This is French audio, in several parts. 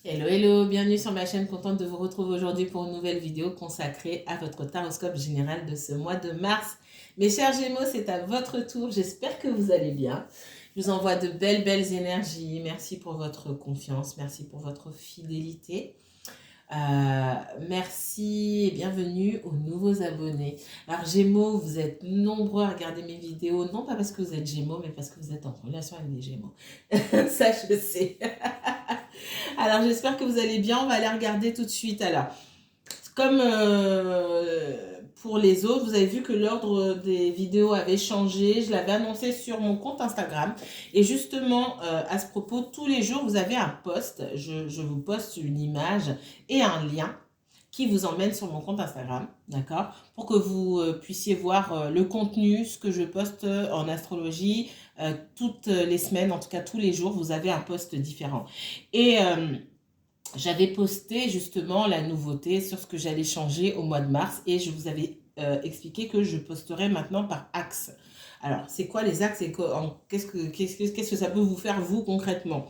Hello, hello, bienvenue sur ma chaîne, contente de vous retrouver aujourd'hui pour une nouvelle vidéo consacrée à votre taroscope général de ce mois de mars. Mes chers Gémeaux, c'est à votre tour, j'espère que vous allez bien. Je vous envoie de belles, belles énergies, merci pour votre confiance, merci pour votre fidélité. Merci et bienvenue aux nouveaux abonnés. Alors Gémeaux, vous êtes nombreux à regarder mes vidéos, non pas parce que vous êtes Gémeaux, mais parce que vous êtes en relation avec des Gémeaux. Ça, je sais. Alors, j'espère que vous allez bien. On va aller regarder tout de suite. Alors, comme pour les autres, vous avez vu que l'ordre des vidéos avait changé. Je l'avais annoncé sur mon compte Instagram. Et justement, à ce propos, tous les jours, vous avez un post. Je vous poste une image et un lien qui vous emmène sur mon compte Instagram, d'accord? Pour que vous puissiez voir le contenu, ce que je poste en astrologie. Toutes les semaines, en tout cas tous les jours, vous avez un post différent. Et j'avais posté justement la nouveauté sur ce que j'allais changer au mois de mars et je vous avais expliqué que je posterai maintenant par axe. Alors, c'est quoi les axes et qu'est-ce que ça peut vous faire vous concrètement?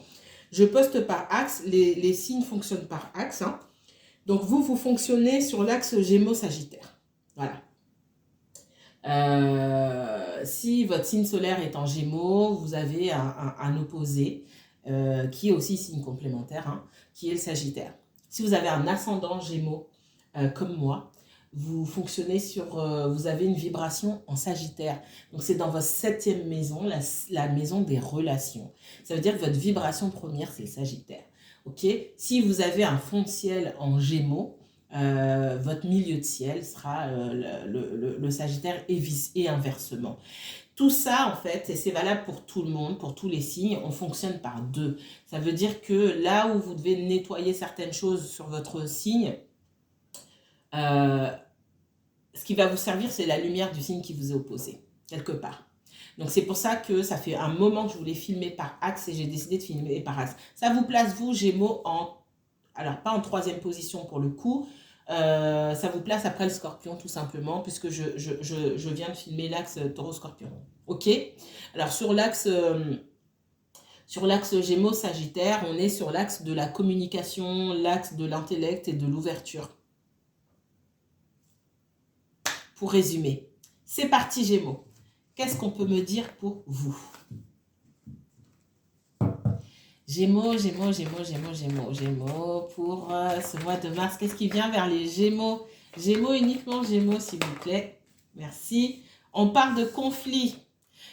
Je poste par axe, les signes fonctionnent par axe, hein. Donc vous fonctionnez sur l'axe Gémeaux-Sagittaire. Voilà. Si votre signe solaire est en Gémeaux, vous avez un opposé qui est aussi signe complémentaire, hein, qui est le Sagittaire. Si vous avez un ascendant Gémeaux comme moi, vous fonctionnez vous avez une vibration en Sagittaire. Donc c'est dans votre 7e maison, la maison des relations. Ça veut dire que votre vibration première, c'est le Sagittaire. Ok. Si vous avez un fond de ciel en Gémeaux, votre milieu de ciel sera le Sagittaire et inversement. Tout ça, en fait, et c'est valable pour tout le monde, pour tous les signes, on fonctionne par deux. Ça veut dire que là où vous devez nettoyer certaines choses sur votre signe, euh, ce qui va vous servir, c'est la lumière du signe qui vous est opposé, quelque part. Donc c'est pour ça que ça fait un moment que je voulais filmer par axe et j'ai décidé de filmer par axe. Ça vous place, vous, Gémeaux, alors pas en 3e position pour le coup, ça vous place après le Scorpion tout simplement, puisque je viens de filmer l'axe Taureau-Scorpion. Ok. Alors sur l'axe Gémeaux-Sagittaire, on est sur l'axe de la communication, l'axe de l'intellect et de l'ouverture. Pour résumer, c'est parti Gémeaux. Qu'est-ce qu'on peut me dire pour vous? Gémeaux, Gémeaux, Gémeaux, Gémeaux, Gémeaux, Gémeaux. Pour ce mois de mars, qu'est-ce qui vient vers les Gémeaux? Gémeaux, uniquement Gémeaux, s'il vous plaît. Merci. On parle de conflit.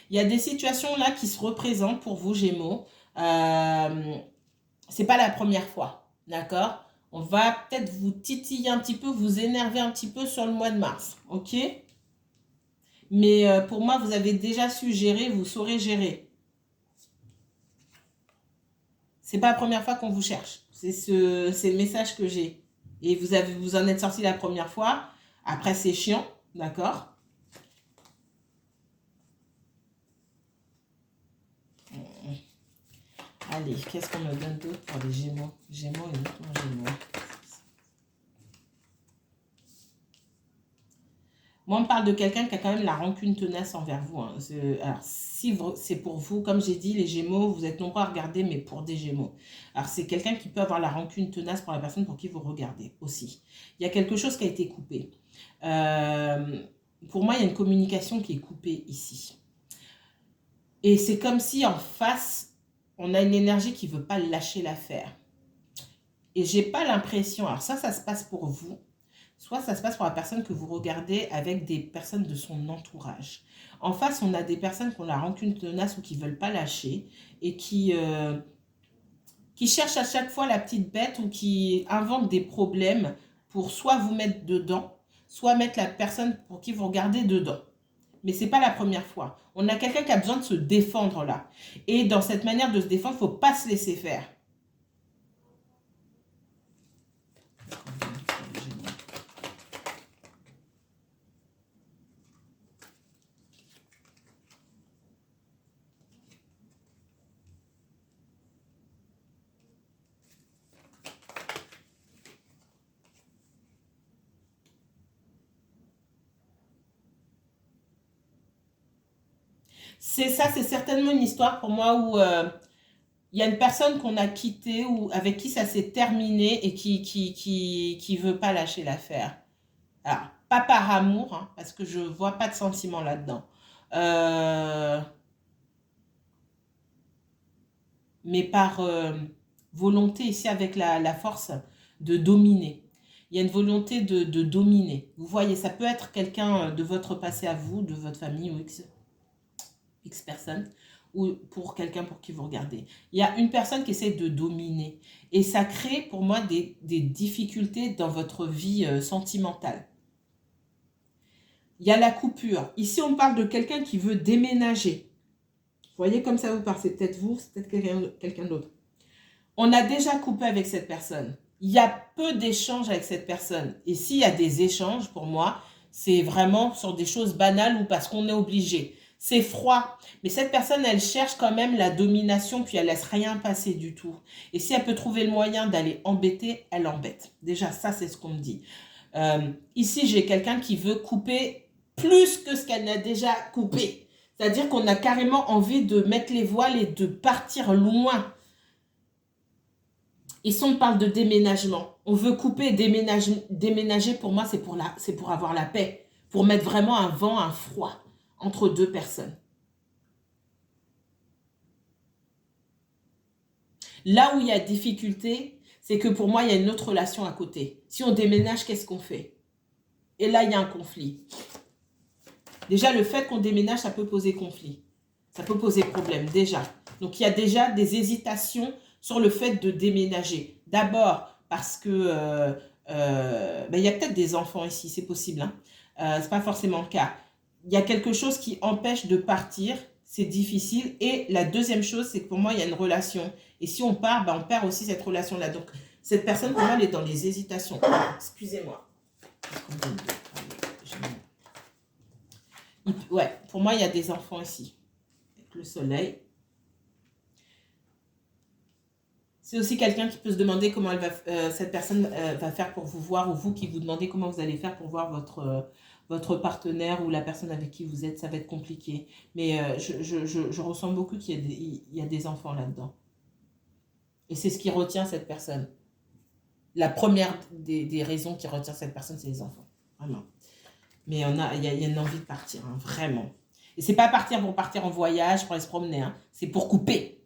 Il y a des situations là qui se représentent pour vous, Gémeaux. C'est pas la première fois, d'accord? On va peut-être vous titiller un petit peu, vous énerver un petit peu sur le mois de mars, ok? Mais pour moi, vous avez déjà su gérer, vous saurez gérer. C'est pas la première fois qu'on vous cherche. C'est le message que j'ai. Et vous en êtes sorti la première fois. Après, c'est chiant, d'accord? Allez, qu'est-ce qu'on me donne d'autre pour les Gémeaux? Gémeaux, uniquement Gémeaux. Moi, on me parle de quelqu'un qui a quand même la rancune tenace envers vous, hein. Alors, si c'est pour vous, comme j'ai dit, les Gémeaux, vous êtes nombreux à regarder, mais pour des Gémeaux. Alors, c'est quelqu'un qui peut avoir la rancune tenace pour la personne pour qui vous regardez aussi. Il y a quelque chose qui a été coupé. Pour moi, il y a une communication qui est coupée ici. Et c'est comme si en face, on a une énergie qui ne veut pas lâcher l'affaire. Et j'ai pas l'impression, alors ça se passe pour vous, soit ça se passe pour la personne que vous regardez avec des personnes de son entourage. En face, on a des personnes qui ont la rancune tenace ou qui ne veulent pas lâcher et qui cherchent à chaque fois la petite bête ou qui inventent des problèmes pour soit vous mettre dedans, soit mettre la personne pour qui vous regardez dedans. Mais ce n'est pas la première fois. On a quelqu'un qui a besoin de se défendre là. Et dans cette manière de se défendre, il ne faut pas se laisser faire. C'est ça, c'est certainement une histoire pour moi où Il y a une personne qu'on a quittée ou avec qui ça s'est terminé et qui veut pas lâcher l'affaire. Alors, pas par amour, hein, parce que je vois pas de sentiment là-dedans. Euh, mais par volonté ici avec la force de dominer. Il y a une volonté de dominer. Vous voyez, ça peut être quelqu'un de votre passé à vous, de votre famille ou X personne, ou pour quelqu'un pour qui vous regardez. Il y a une personne qui essaie de dominer. Et ça crée pour moi des difficultés dans votre vie sentimentale. Il y a la coupure. Ici, on parle de quelqu'un qui veut déménager. Vous voyez comme ça vous parle, c'est peut-être vous, c'est peut-être quelqu'un d'autre. On a déjà coupé avec cette personne. Il y a peu d'échanges avec cette personne. Et s'il y a des échanges, pour moi, c'est vraiment sur des choses banales ou parce qu'on est obligé. C'est froid. Mais cette personne, elle cherche quand même la domination, puis elle laisse rien passer du tout. Et si elle peut trouver le moyen d'aller embêter, elle embête. Déjà, ça, c'est ce qu'on me dit. Ici, j'ai quelqu'un qui veut couper plus que ce qu'elle n'a déjà coupé. C'est-à-dire qu'on a carrément envie de mettre les voiles et de partir loin. Ici, on parle de déménagement. On veut couper, déménager pour moi, c'est pour avoir la paix. Pour mettre vraiment un vent, un froid entre deux personnes. Là où il y a difficulté, c'est que pour moi, il y a une autre relation à côté. Si on déménage, qu'est-ce qu'on fait? Et là, il y a un conflit. Déjà, le fait qu'on déménage, ça peut poser conflit. Ça peut poser problème, déjà. Donc, il y a déjà des hésitations sur le fait de déménager. D'abord, parce que il y a peut-être des enfants ici, c'est possible. Hein. Ce n'est pas forcément le cas. Il y a quelque chose qui empêche de partir, c'est difficile. Et la deuxième chose, c'est que pour moi, il y a une relation. Et si on part, on perd aussi cette relation-là. Donc, cette personne, pour moi, elle est dans les hésitations. Excusez-moi. Ouais, pour moi, il y a des enfants ici. Avec le soleil. C'est aussi quelqu'un qui peut se demander comment cette personne va faire pour vous voir, ou vous qui vous demandez comment vous allez faire pour voir votre partenaire ou la personne avec qui vous êtes. Ça va être compliqué. Mais je ressens beaucoup qu'il y a des enfants là-dedans. Et c'est ce qui retient cette personne. La première des raisons qui retient cette personne, c'est les enfants. Vraiment. Mais il y a une envie de partir, hein, vraiment. Et c'est pas partir pour partir en voyage, pour aller se promener. Hein. C'est pour couper.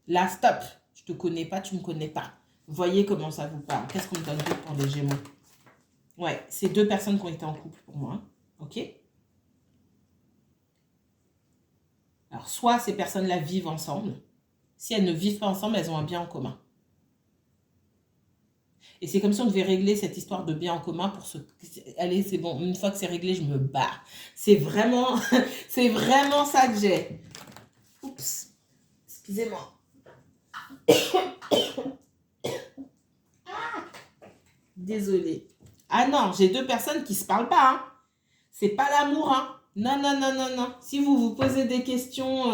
Là, stop. Je te connais pas, tu me connais pas. Vous voyez comment ça vous parle. Qu'est-ce qu'on me donne d'autre pour les Gémeaux? Ouais, c'est deux personnes qui ont été en couple pour moi. Ok? Alors, soit ces personnes-là vivent ensemble. Si elles ne vivent pas ensemble, elles ont un bien en commun. Et c'est comme si on devait régler cette histoire de bien en commun pour se... Allez, c'est bon, une fois que c'est réglé, je me barre. C'est vraiment, c'est vraiment ça que j'ai. Oups, excusez-moi. Désolée. Ah non, j'ai deux personnes qui ne se parlent pas. Hein. C'est pas l'amour. Hein. Non, non, non, non, non. Si vous vous posez des questions,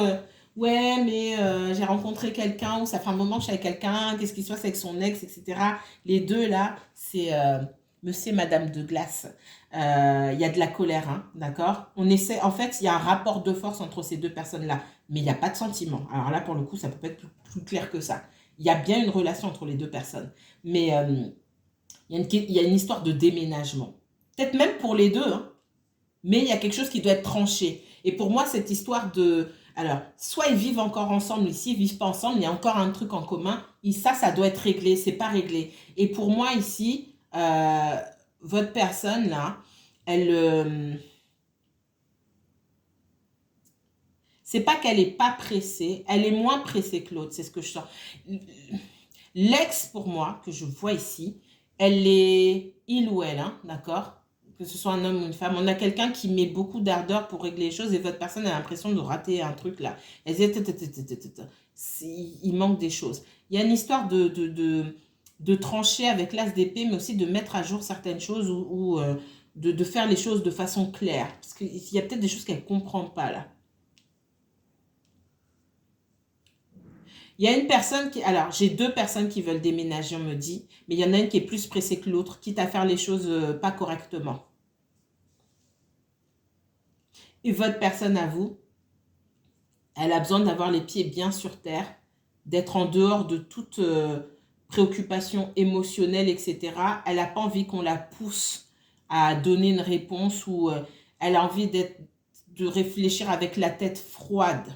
ouais, mais j'ai rencontré quelqu'un ou ça fait un moment que je suis avec quelqu'un, qu'est-ce qui se passe avec son ex, etc. Les deux là, c'est monsieur et madame de glace. Il y a de la colère, hein, d'accord? On essaie, en fait, il y a un rapport de force entre ces deux personnes-là, mais il n'y a pas de sentiment. Alors là, pour le coup, ça peut pas être plus clair que ça. Il y a bien une relation entre les deux personnes, mais il y a une histoire de déménagement. Peut-être même pour les deux, hein, mais il y a quelque chose qui doit être tranché. Et pour moi, cette histoire de... Alors, soit ils vivent encore ensemble, ici, ils ne vivent pas ensemble, il y a encore un truc en commun, et ça doit être réglé, c'est pas réglé. Et pour moi, ici, votre personne, là, elle... c'est pas qu'elle n'est pas pressée, elle est moins pressée que l'autre, c'est ce que je sens. L'ex, pour moi, que je vois ici, elle est il ou elle, hein, d'accord? Que ce soit un homme ou une femme, on a quelqu'un qui met beaucoup d'ardeur pour régler les choses et votre personne a l'impression de rater un truc là. Elle dit, il manque des choses. Il y a une histoire de trancher avec l'as d'épée, mais aussi de mettre à jour certaines choses ou de faire les choses de façon claire. Parce qu'il y a peut-être des choses qu'elle ne comprend pas là. Il y a une personne qui... Alors, j'ai deux personnes qui veulent déménager, on me dit. Mais il y en a une qui est plus pressée que l'autre, quitte à faire les choses pas correctement. Et votre personne à vous, elle a besoin d'avoir les pieds bien sur terre d'être en dehors de toute préoccupation émotionnelle, etc. Elle n'a pas envie qu'on la pousse à donner une réponse ou elle a envie de réfléchir avec la tête froide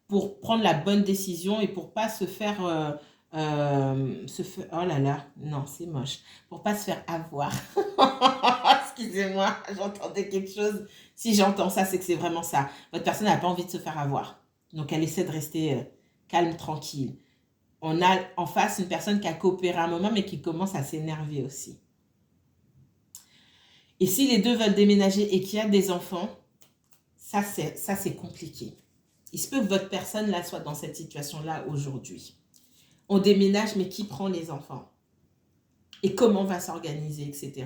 pour prendre la bonne décision et pour pas se faire, oh là là, non, c'est moche, pour pas se faire avoir. Excusez-moi, j'entendais quelque chose. Si j'entends ça, c'est que c'est vraiment ça. Votre personne n'a pas envie de se faire avoir. Donc, elle essaie de rester calme, tranquille. On a en face une personne qui a coopéré un moment, mais qui commence à s'énerver aussi. Et si les deux veulent déménager et qu'il y a des enfants, ça c'est compliqué. Il se peut que votre personne là soit dans cette situation-là aujourd'hui. On déménage, mais qui prend les enfants? Et comment on va s'organiser, etc.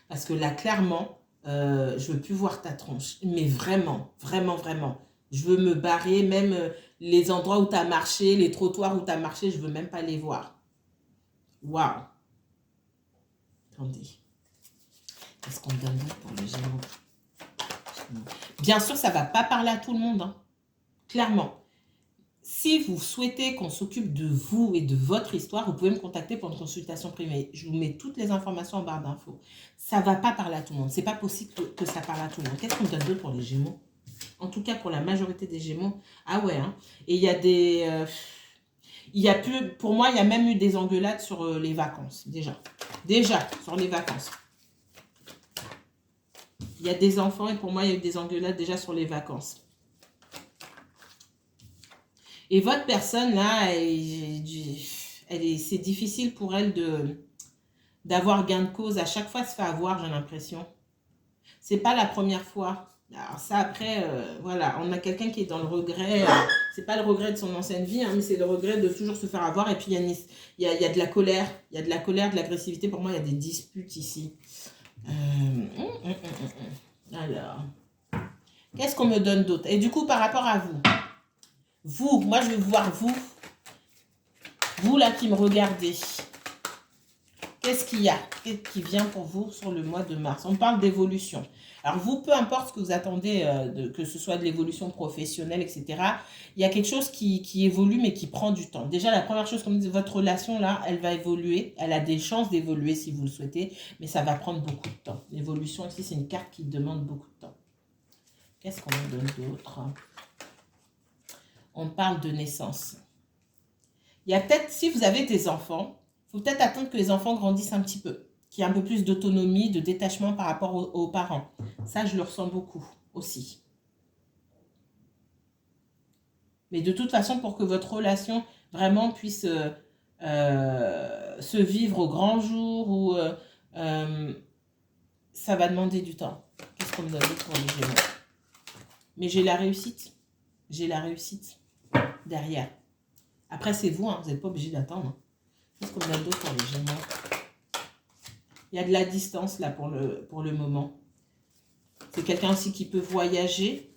Parce que là, clairement, je ne veux plus voir ta tronche. Mais vraiment, vraiment, vraiment. Je veux me barrer, même les endroits où tu as marché, les trottoirs où tu as marché, je ne veux même pas les voir. Waouh! Attendez. Qu'est-ce qu'on donne pour le Gémeaux? Bien sûr, ça ne va pas parler à tout le monde. Hein. Clairement. Si vous souhaitez qu'on s'occupe de vous et de votre histoire, vous pouvez me contacter pour une consultation privée. Je vous mets toutes les informations en barre d'infos. Ça ne va pas parler à tout le monde. Ce n'est pas possible que ça parle à tout le monde. Qu'est-ce qu'on donne d'autre pour les Gémeaux? En tout cas, pour la majorité des Gémeaux. Ah ouais, hein. Et il y a des... il y a plus, pour moi, il y a même eu des engueulades sur les vacances, déjà. Déjà, sur les vacances. Il y a des enfants et pour moi, il y a eu des engueulades déjà sur les vacances. Et votre personne, là, c'est difficile pour elle d'avoir gain de cause. À chaque fois, elle se fait avoir, j'ai l'impression. C'est pas la première fois. Alors ça, après, voilà, on a quelqu'un qui est dans le regret. C'est pas le regret de son ancienne vie, hein, mais c'est le regret de toujours se faire avoir. Et puis, il y a de la colère. Il y a de la colère, de l'agressivité. Pour moi, il y a des disputes ici. Alors, qu'est-ce qu'on me donne d'autre? Et du coup, par rapport à vous, moi, je veux voir vous là qui me regardez. Qu'est-ce qu'il y a? Qu'est-ce qui vient pour vous sur le mois de mars? On parle d'évolution. Alors vous, peu importe ce que vous attendez, que ce soit de l'évolution professionnelle, etc., il y a quelque chose qui évolue, mais qui prend du temps. Déjà, la première chose, comme dit, votre relation, là, elle va évoluer. Elle a des chances d'évoluer si vous le souhaitez, mais ça va prendre beaucoup de temps. L'évolution, ici, c'est une carte qui demande beaucoup de temps. Qu'est-ce qu'on me donne d'autre? On parle de naissance. Il y a peut-être, si vous avez des enfants, il faut peut-être attendre que les enfants grandissent un petit peu, qu'il y ait un peu plus d'autonomie, de détachement par rapport aux parents. Ça, je le ressens beaucoup aussi. Mais de toute façon, pour que votre relation vraiment puisse se vivre au grand jour, ou ça va demander du temps. Qu'est-ce qu'on me donne pour les Gémeaux? Mais j'ai la réussite. J'ai la réussite derrière. Après, c'est vous, hein, vous n'êtes pas obligé d'attendre. Qu'est-ce qu'on me donne d'autre pour les Gémeaux? Il y a de la distance là pour le moment. C'est quelqu'un aussi qui peut voyager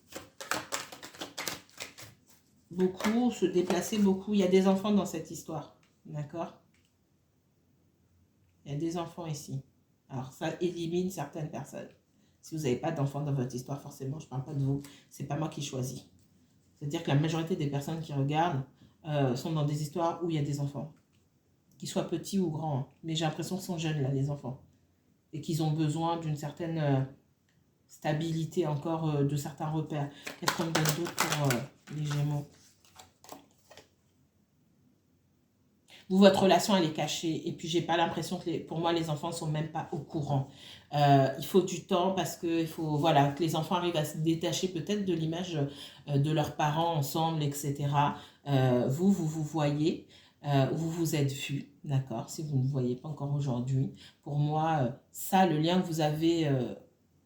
beaucoup, se déplacer beaucoup. Il y a des enfants dans cette histoire. D'accord? Il y a des enfants ici. Alors, ça élimine certaines personnes. Si vous n'avez pas d'enfants dans votre histoire, forcément, je ne parle pas de vous. Ce n'est pas moi qui choisis. C'est-à-dire que la majorité des personnes qui regardent sont dans des histoires où il y a des enfants. Qu'ils soient petits ou grands. Mais j'ai l'impression qu'ils sont jeunes, là, les enfants. Et qu'ils ont besoin d'une certaine stabilité encore, de certains repères. Qu'est-ce qu'on me donne d'autre pour les Gémeaux? Vous, votre relation, elle est cachée. Et puis, j'ai pas l'impression que, pour moi, les enfants ne sont même pas au courant. Il faut du temps parce que, voilà, que les enfants arrivent à se détacher peut-être de l'image de leurs parents ensemble, etc. Vous voyez, vous vous êtes vus, d'accord? Si vous ne voyez pas encore aujourd'hui. Pour moi, ça, le lien que vous avez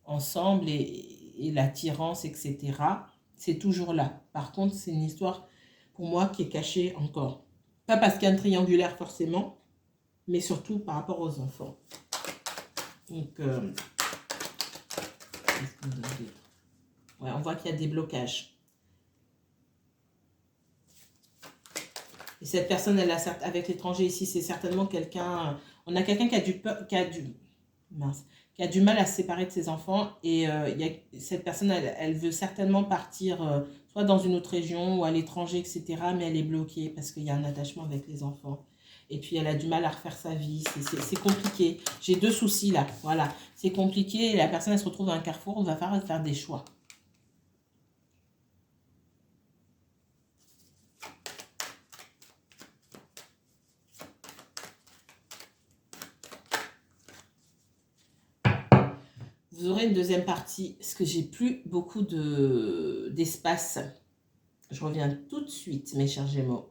ensemble et l'attirance, etc., c'est toujours là. Par contre, c'est une histoire, pour moi, qui est cachée encore. Pas parce qu'il y a un triangulaire forcément, mais surtout par rapport aux enfants. Donc, ouais, on voit qu'il y a des blocages. Et cette personne, elle a avec l'étranger ici, c'est certainement quelqu'un. On a quelqu'un qui qui a du mal à se séparer de ses enfants. Et cette personne, elle veut certainement partir soit dans une autre région ou à l'étranger, etc. Mais elle est bloquée parce qu'il y a un attachement avec les enfants. Et puis, elle a du mal à refaire sa vie. C'est compliqué. J'ai 2 soucis là. Voilà. C'est compliqué. La personne, elle se retrouve dans un carrefour. On va faire des choix. Vous aurez une deuxième partie, parce que j'ai plus beaucoup d'espace. Je reviens tout de suite, mes chers Gémeaux.